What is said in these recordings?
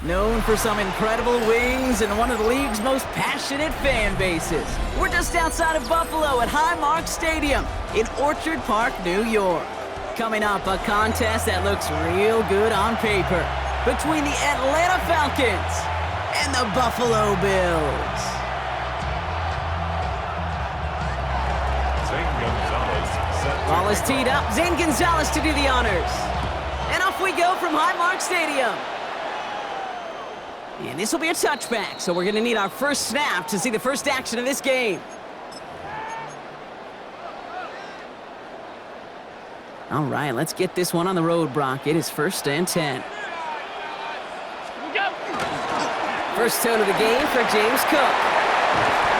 Known for some incredible wings and one of the league's most passionate fan bases. We're just outside of Buffalo at Highmark Stadium in Orchard Park, New York. Coming up, a contest that looks real good on paper between the Atlanta Falcons and the Buffalo Bills. Ball is teed up. Zane Gonzalez to do the honors. And off we go from Highmark Stadium. And this will be a touchback, so we're going to need our first snap to see the first action of this game. All right, let's get this one on the road, Brock. It is 1st and 10. First tone of the game for James Cook.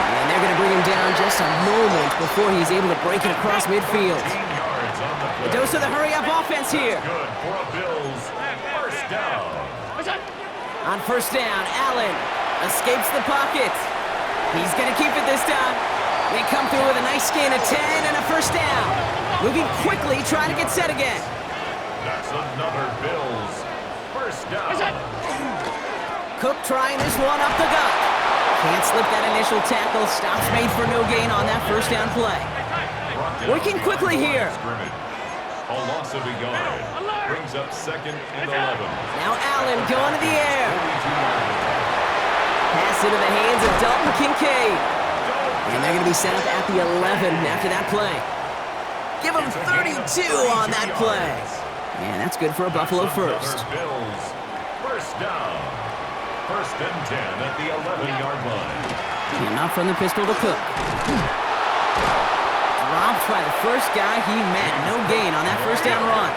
And they're going to bring him down just a moment before he's able to break it across midfield. A dose of the hurry-up offense here. Good for a Bills first down. On first down, Allen escapes the pocket. He's going to keep it this time. They come through with a nice gain of 10 and a first down. Moving quickly, trying to get set again. That's another Bills first down. Cook trying this one up the gut. Can't slip that initial tackle. Stops made for no gain on that first down play. Working quickly here. A loss of a yard. Brings up 2nd and 11. Now Allen going to the air. Pass into the hands of Dalton Kincaid. And they're going to be set up at the 11 after that play. Give them 32 on that play. And that's good for a Buffalo first. Bills first down. 1st and 10 at the 11-yard line. And out from the pistol to Cook. Dropped by the first guy he met. No gain on that first down run.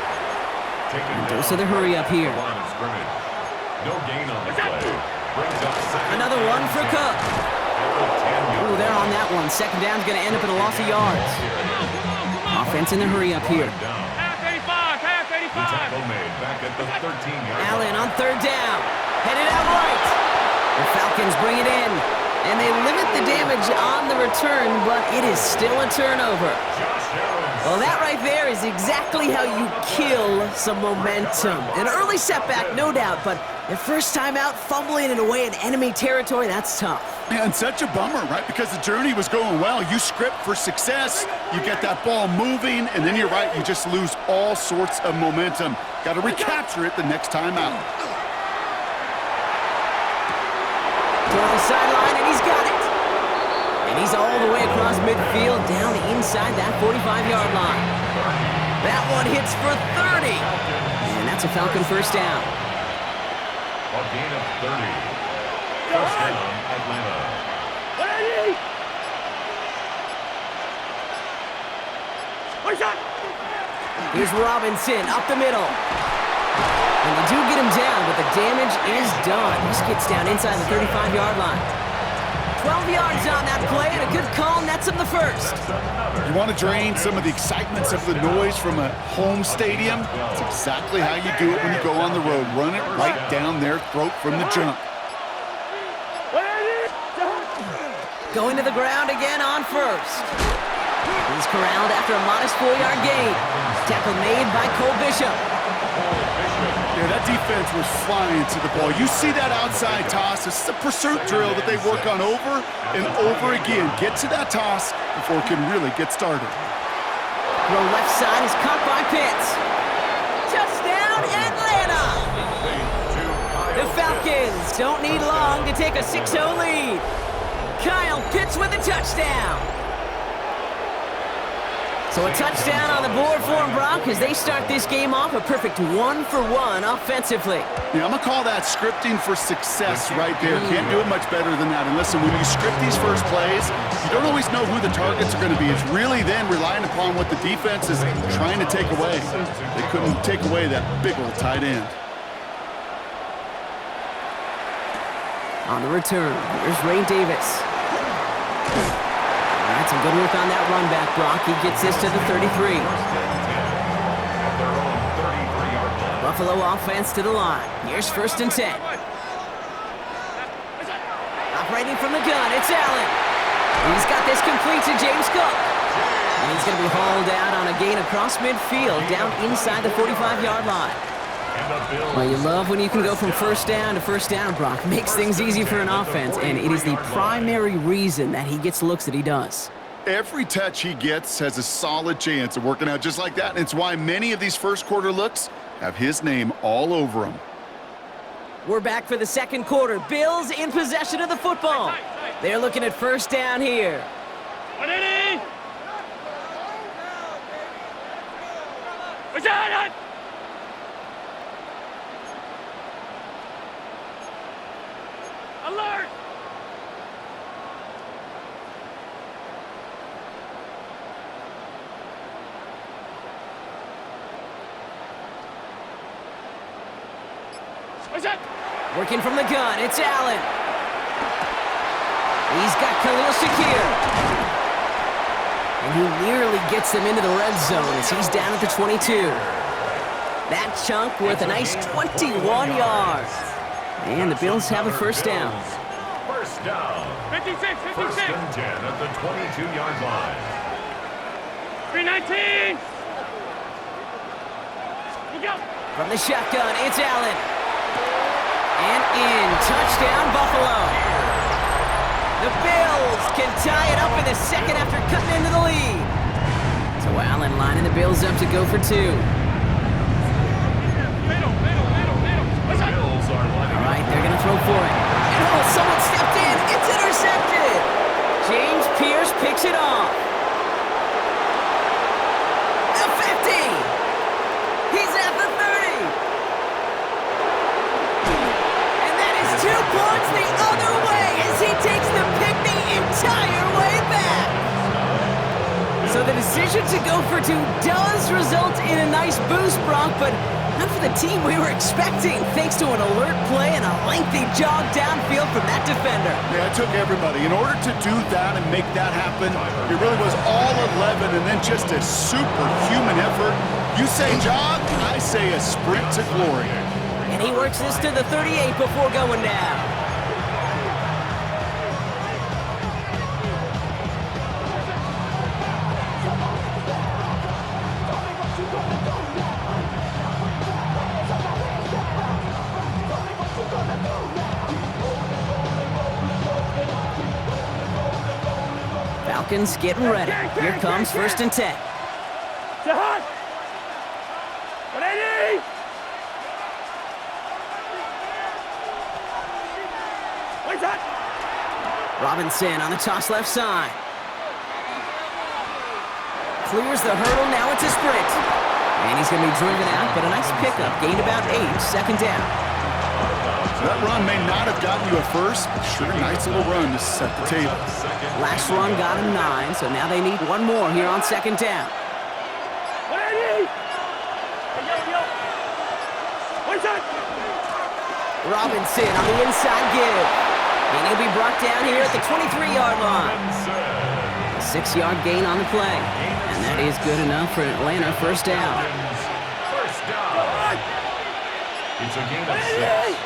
Dose of the hurry up here. No gain on the play. Brings up 2nd. Another one for Cook. Ooh, they're on that one. 2nd down's going to end up at a loss of yards. Offense in the hurry up here. Half 85. The tackle made back at the 13-yard line. Allen on 3rd down. Headed out right. The Falcons bring it in. And they limit the damage on the return, but it is still a turnover. Well, that right there is exactly how you kill some momentum. An early setback, no doubt, but the first time out, fumbling it away in enemy territory, that's tough. And such a bummer, right? Because the journey was going well. You script for success, you get that ball moving, and then you're right, you just lose all sorts of momentum. Got to recapture it the next time out. Toward the sideline, and he's got it. And he's all the way across midfield, down inside that 45-yard line. That one hits for 30. And that's a Falcon first down. A gain of 30. First down, Atlanta. Here's Robinson up the middle. And they do get him down, but the damage is done. This gets down inside the 35-yard line. 12 yards on that play, and a good call nets him the first. You want to drain some of the excitements of the noise from a home stadium? It's exactly how you do it when you go on the road. Run it right down their throat from the jump. Going to the ground again on first. He's corralled after a modest 4-yard gain. Tackle made by Cole Bishop. Yeah, that defense was flying to the ball. You see that outside toss. This is a pursuit drill that they work on over and over again. Get to that toss before it can really get started. The left side is caught by Pitts. Touchdown, Atlanta! The Falcons don't need long to take a 6-0 lead. Kyle Pitts with a touchdown. So a touchdown on the board for them, Brock, as they start this game off a perfect 1-for-1 offensively. Yeah, I'm going to call that scripting for success right there. Can't do it much better than that. And listen, when you script these first plays, you don't always know who the targets are going to be. It's really then relying upon what the defense is trying to take away. They couldn't take away that big old tight end. On the return, here's Ray Davis. All right, some good work on that run back, Brock. He gets this to the 33. Buffalo offense to the line. Here's 1st and 10. Operating from the gun, it's Allen. He's got this complete to James Cook. And he's going to be hauled out on a gain across midfield, down inside the 45-yard line. Well, you love when you can go from first down to first down, Brock. Makes things easy for an offense, and it is the primary reason that he gets the looks that he does. Every touch he gets has a solid chance of working out just like that, and it's why many of these first quarter looks have his name all over them. We're back for the second quarter. Bills in possession of the football. They're looking at first down here. Alert! Working from the gun, it's Allen. He's got Khalil Shakir. And he nearly gets them into the red zone as he's down at the 22. That chunk worth a nice 21 yards. And the Bills have a first down. First down. 56, 56. First and 10 at the 22-yard line. 319. Look out. From the shotgun, it's Allen. And in. Touchdown, Buffalo. The Bills can tie it up in the second after cutting into the lead. So Allen lining the Bills up to go for two. All right, they're going to throw for it. And oh, someone stepped in. It's intercepted. James Pierce picks it off. The 50. He's at the 30. And that is 2 points the other way as he takes the pick the entire way back. So the decision to go for two does result in a nice boost, Brock, but not for the team we were expecting, thanks to an alert play and a lengthy jog downfield from that defender. Yeah, it took everybody. In order to do that and make that happen, it really was all 11 and then just a superhuman effort. You say jog, I say a sprint to glory. And he works this to the 38 before going down. Falcons getting ready. Here comes first and 10. Robinson on the toss left side. Clears the hurdle, now it's a sprint. And he's going to be driven out, but a nice pickup. Gained about 8, second down. That run may not have gotten you a first, but sure, nice little run to set the table. Last run got him 9, so now they need one more here on second down. Robinson on the inside give. And he'll be brought down here at the 23-yard line. A 6-yard gain on the play. And that is good enough for Atlanta first down. First down. It's a gain of 6.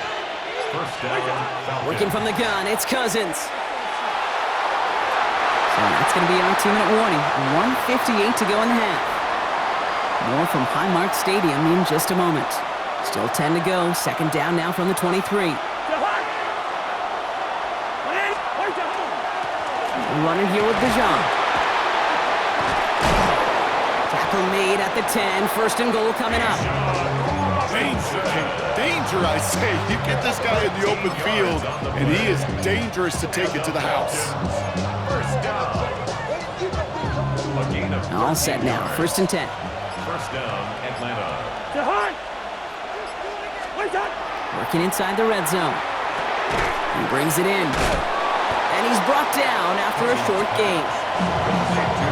First down, Falcons. Working from the gun, it's Cousins. So that's going to be our 2-minute warning. 1:58 to go in the half. More from Highmark Stadium in just a moment. Still 10 to go. Second down now from the 23. Running here with Bijan. Tackle made at the 10. First and goal coming up. Danger, I say. You get this guy in the open field, and he is dangerous to take it to the house. First down. A gain of All set now. First and 10. First down, Atlanta. Working inside the red zone. He brings it in. And he's brought down after a short gain.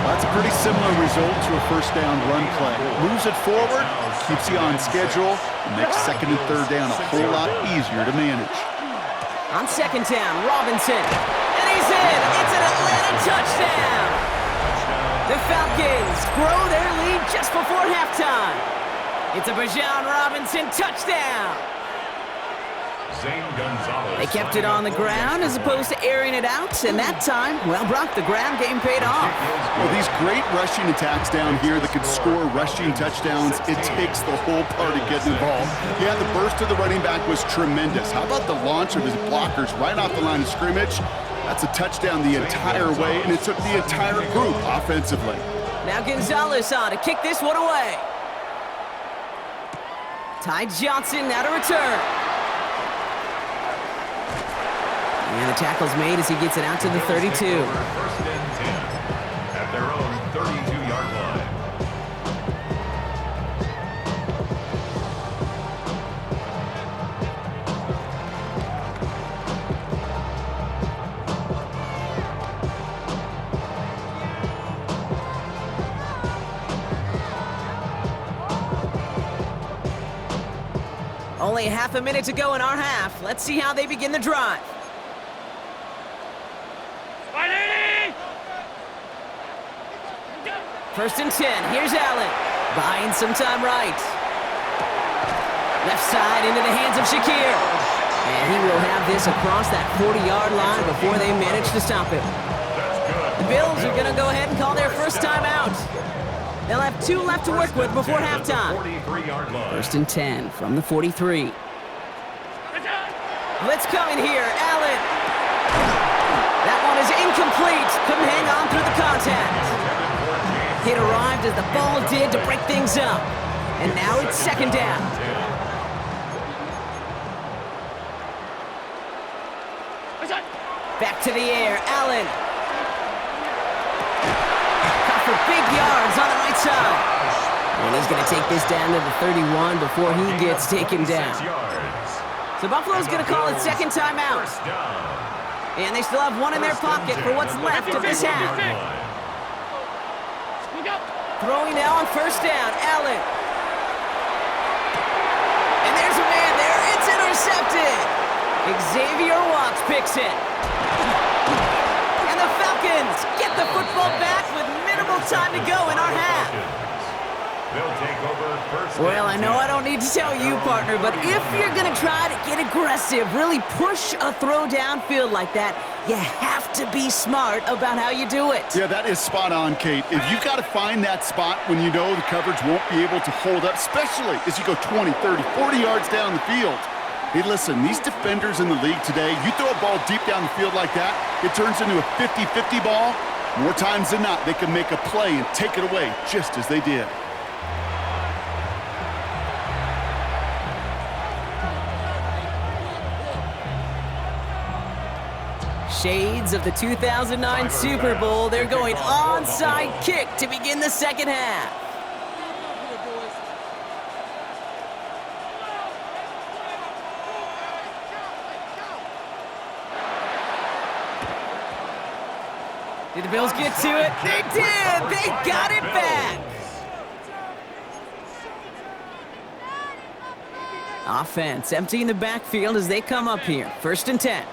That's a pretty similar result to a first down run play. Moves it forward, keeps you on schedule, and makes second and third down a whole lot easier to manage. On second down, Robinson. And he's in. It's an Atlanta touchdown. The Falcons grow their lead just before halftime. It's a Bijan Robinson touchdown. They kept it on the ground as opposed to airing it out, and that time, well, Brock, the ground game paid off. Well, these great rushing attacks down here that could score rushing touchdowns, it takes the whole party getting involved. Yeah, the burst of the running back was tremendous. How about the launch of his blockers right off the line of scrimmage? That's a touchdown the entire way, and it took the entire group offensively. Now Gonzalez on to kick this one away. Ty Johnson now to return. And the tackle's made as he gets it out to the 32. First and 10 at their own 32-yard line. Only half a minute to go in our half. Let's see how they begin the drive. First and 10. Here's Allen. Buying some time right. Left side into the hands of Shakir. And he will have this across that 40-yard line before they manage to stop it. The Bills are going to go ahead and call their first time out. They'll have 2 left to work with before halftime. First and 10 from the 43. Blitz coming here. Allen. That one is incomplete. Couldn't hang on through the contact. It arrived as the ball did to break things up. And now it's second down. Back to the air. Allen. Caught for big yards on the right side. And he's going to take this down to the 31 before he gets taken down. So Buffalo's going to call it second timeout. And they still have one in their pocket for what's left of this half. Throwing now on first down, Allen. And there's a man there. It's intercepted. Xavier Watts picks it. And the Falcons get the football back with minimal time to go in our half. Well, I know I don't need to tell you, partner, but if you're going to try to get aggressive, really push a throw downfield like that, you have to be smart about how you do it. Yeah, that is spot on, Kate. If you've got to find that spot when you know the coverage won't be able to hold up, especially as you go 20, 30, 40 yards down the field. Hey, listen, these defenders in the league today, you throw a ball deep down the field like that, it turns into a 50-50 ball. More times than not, they can make a play and take it away just as they did. Shades of the 2009 Super Bowl. They're going onside kick to begin the second half. Did the Bills get to it? They did! They got it back! Offense emptying the backfield as they come up here. First and 10.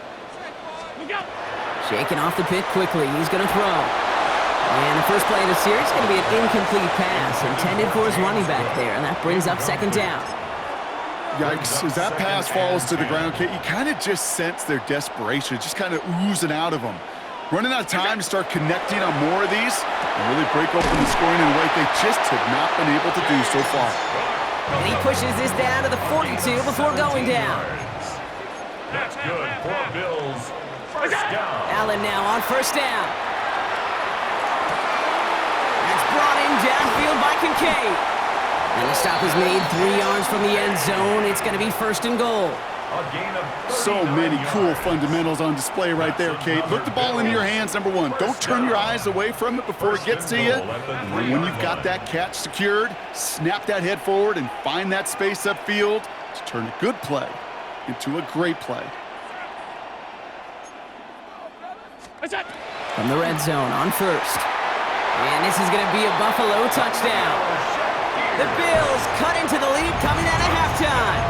Shaking off the pit quickly. He's going to throw. And the first play of the series is going to be an incomplete pass intended for his running back there, and that brings up second down. Yikes. As that pass falls to the ground, Kate, you kind of just sense their desperation, just kind of oozing out of them. Running out of time to start connecting on more of these and really break open the scoring in a way they just have not been able to do so far. And he pushes this down to the 42 before going down. That's good for Bills. First down. Allen now on first down. That's brought in downfield by Kincaid. And the stop is made 3 yards from the end zone. It's going to be first and goal. So many cool fundamentals on display right there, Kate. Put the ball in your hands, number one. Don't turn your eyes away from it before it gets to you. And then when you've got that catch secured, snap that head forward and find that space upfield to turn a good play into a great play. From the red zone on first. And this is going to be a Buffalo touchdown. The Bills cut into the lead coming out of halftime.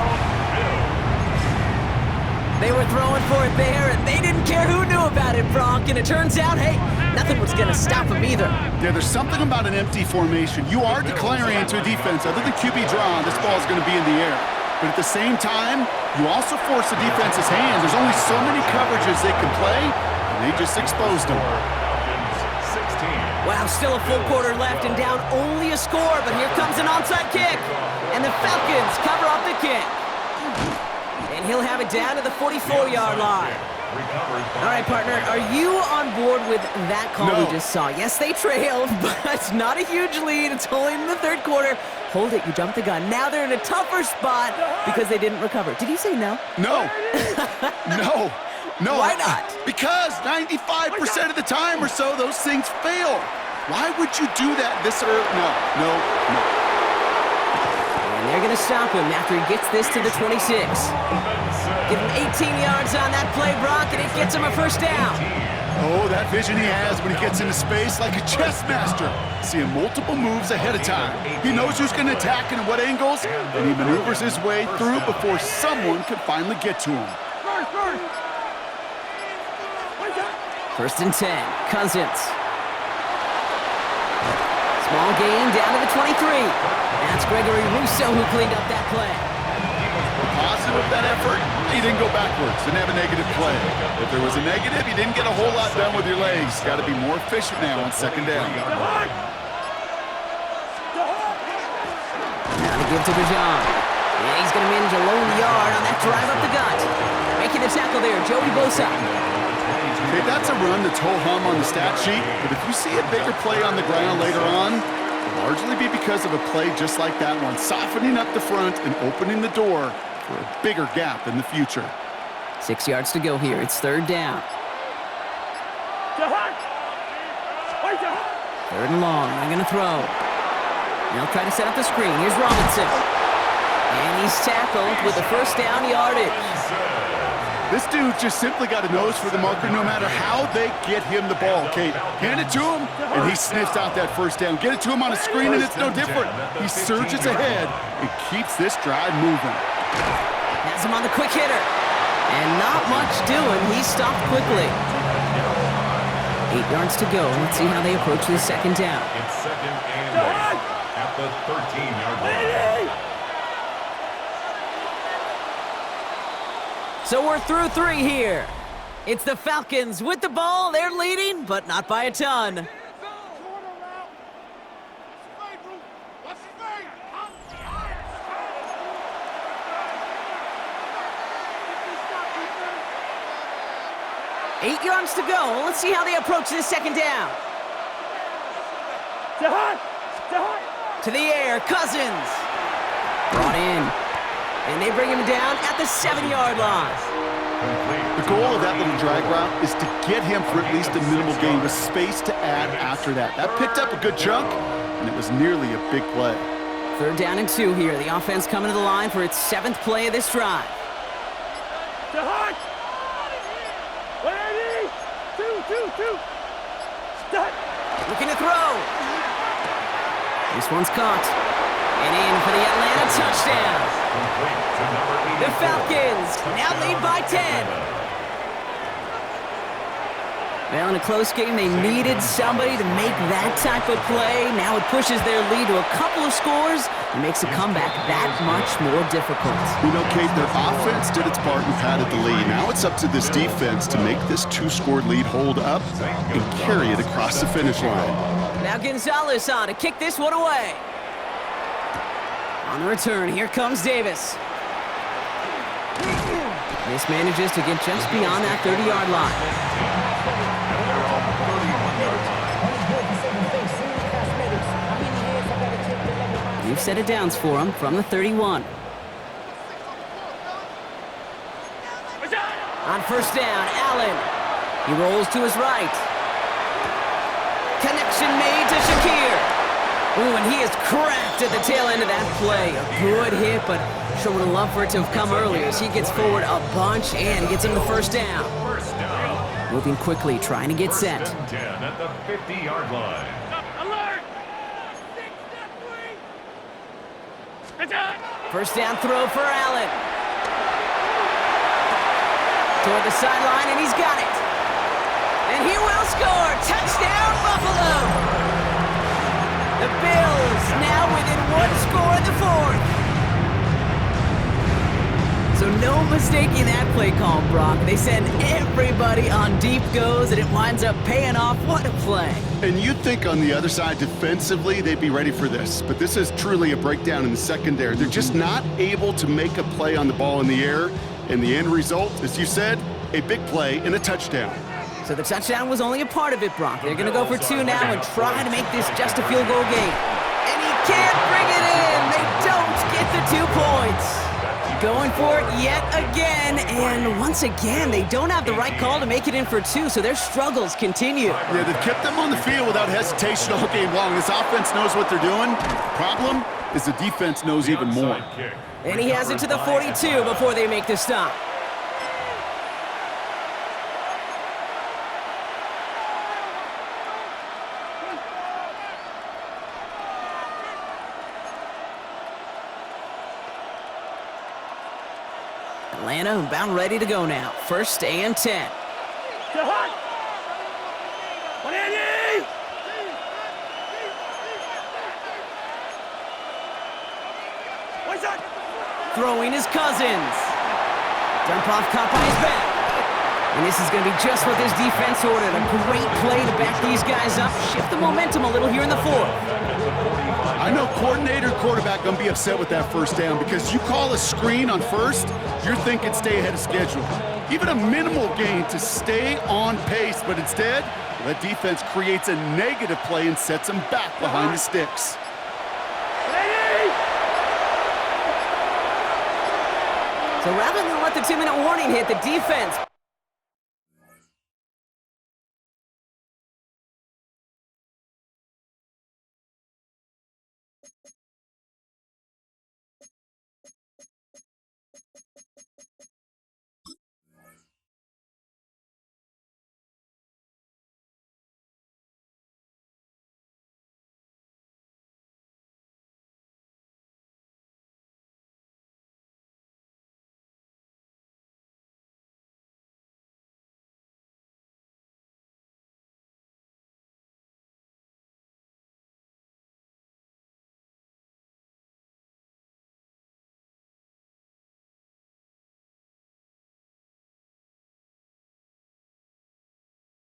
They were throwing for it there, and they didn't care who knew about it, Bronk. And it turns out, hey, nothing was going to stop them either. Yeah, there's something about an empty formation. You are declaring into a defense, other than QB draw, this ball is going to be in the air. But at the same time, You also force the defense's hand. There's only so many coverages they can play, and they just exposed them. Wow, still a full quarter left and down only a score, but here comes an onside kick. And the Falcons cover off the kick. And he'll have it down to the 44-yard line. All right, partner, are you on board with that call we just saw? Yes, they trailed, but it's not a huge lead. It's only in the third quarter. Hold it, you jumped the gun. Now they're in a tougher spot because they didn't recover. Did you say no? No. No. No. Why not? Because 95% of the time or so, those things fail. Why would you do that this early? No. And they're going to stop him after he gets this to the 26. Give him 18 yards on that play, Brock, and it gets him a first down. Oh, that vision he has when he gets into space like a chess master. Seeing multiple moves ahead of time. He knows who's going to attack and at what angles, and he maneuvers his way through before someone can finally get to him. First and 10, Cousins. Small gain down to the 23. That's Gregory Rousseau who cleaned up that play. The positive of that effort, he didn't go backwards, didn't have a negative play. If there was a negative, you didn't get a whole lot done with your legs. Got to be more efficient now on second down. Now to give to Bijan. And he's going to manage a lone yard on that drive up the gut. Making the tackle there, Joey Bosa. Okay, that's a run that's ho-hum on the stat sheet, but if you see a bigger play on the ground later on, it'll largely be because of a play just like that one, softening up the front and opening the door for a bigger gap in the future. 6 yards to go here. It's third down. Third and long. They're going to throw. They'll try to set up the screen. Here's Robinson. And he's tackled with the first down yardage. This dude just simply got a nose for the marker no matter how they get him the ball. Okay, hand it to him, and he sniffs out that first down. Get it to him on a screen, and it's no different. He surges ahead and keeps this drive moving. Has him on the quick hitter. And not much doing. He stopped quickly. 8 yards to go. Let's see how they approach the second down. It's second and 8 at the 13-yard line. So we're through 3 here. It's the Falcons with the ball. They're leading, but not by a ton. Eight yards to go. Let's see how they approach this second down. To the air, Cousins. Brought in. And they bring him down at the 7-yard line. The goal of that little drag route is to get him for at least a minimal gain with space to add after that. That picked up a good chunk, and it was nearly a big play. Third down and 2 here. The offense coming to the line for its 7th play of this drive. Looking to throw. This one's caught. And in for the Atlanta touchdown. The Falcons now lead by 10. Well, in a close game, they needed somebody to make that type of play. Now it pushes their lead to a couple of scores and makes a comeback that much more difficult. You know, Kate, their offense did its part and padded the lead. Now it's up to this defense to make this 2-score lead hold up and carry it across the finish line. Now Gonzalez on to kick this one away. On the return, here comes Davis. This manages to get just beyond that 30-yard line. We've set it downs for him from the 31. On first down, Allen. He rolls to his right. Connection made to Shakir. Ooh, and he is cracked at the tail end of that play. A good hit, but sure would have loved for it to have come earlier as he gets forward a bunch and gets him the first down. Moving quickly, trying to get set. 10 at the 50-yard line. First down throw for Allen. Toward the sideline, and he's got it. And he will score. Touchdown, Buffalo. The Bills now within 1 score in the 4th. So So no mistaking that play call, Brock. They send everybody on deep goes, and it winds up paying off. What a play. And you'd think on the other side, defensively, they'd be ready for this. But this is truly a breakdown in the secondary. They're just not able to make a play on the ball in the air. And the end result, as you said, a big play and a touchdown. So the touchdown was only a part of it, Brock. They're going to go for two now and try to make this just a field goal game. And he can't bring it in. They don't get the 2 points. Going for it yet again, and once again, they don't have the right call to make it in for 2, so their struggles continue. Yeah, they've kept them on the field without hesitation all game long. This offense knows what they're doing. Problem is the defense knows even more. And he has it to the 42 before they make the stop. Atlanta about ready to go now. 1st and 10. Throwing his Cousins. Dump off caught by his back. And this is going to be just what this defense ordered. A great play to back these guys up. Shift the momentum a little here in the 4th. I know coordinator quarterback going to be upset with that first down because you call a screen on first, you're thinking stay ahead of schedule. Even a minimal gain to stay on pace, but instead, that defense creates a negative play and sets them back behind the sticks. So rather than let the 2-minute warning hit, the defense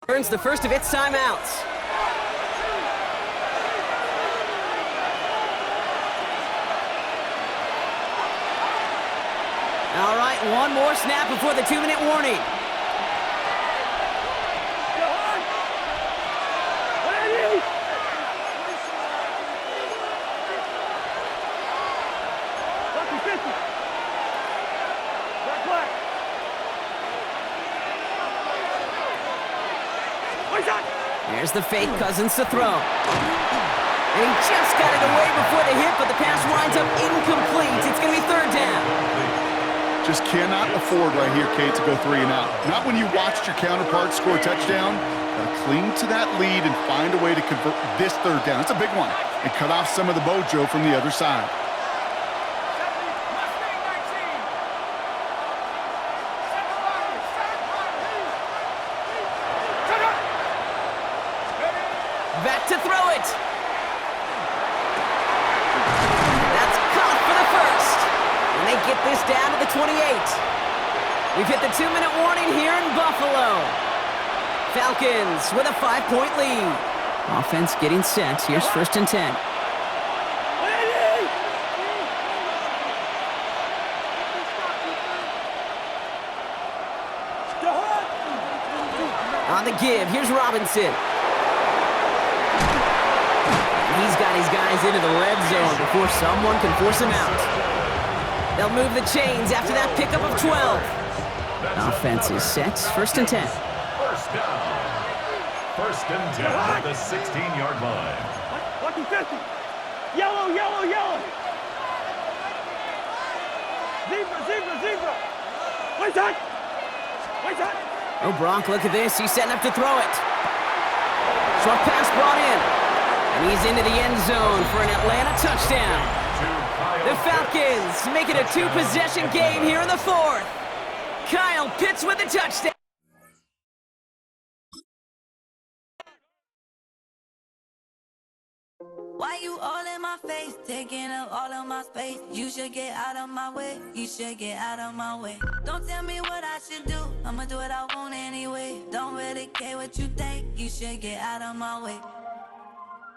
earns the first of its timeouts. All right, one more snap before the 2-minute warning. There's the fake, Cousins to throw. And he just got it away before the hit, but the pass winds up incomplete. It's going to be 3rd down. Just cannot afford right here, Kate, to go 3 and out. Not when you watched your counterpart score a touchdown. Gotta cling to that lead and find a way to convert this 3rd down. It's a big one. And cut off some of the mojo from the other side. Back to throw it. That's caught for the first. And they get this down to the 28. We've hit the 2-minute warning here in Buffalo. Falcons with a 5-point lead. Offense getting set. Here's 1st and 10. On the give, here's Robinson. He's got his guys into the red zone before someone can force him out. They'll move the chains after that pickup of 12. Offense is set. 1st and 10. First down. 1st and 10 at the 16-yard line. Lucky 50. Yellow, yellow, yellow. Zebra, zebra, zebra. White side. White side. Oh, Brock, look at this. He's setting up to throw it. Short pass brought in. And he's into the end zone for an Atlanta touchdown. The Falcons make it a 2-possession game here in the 4th. Kyle Pitts with the touchdown. Why you all in my face, taking up all of my space. You should get out of my way, you should get out of my way. Don't tell me what I should do, I'ma do what I want anyway. Don't really care what you think, you should get out of my way.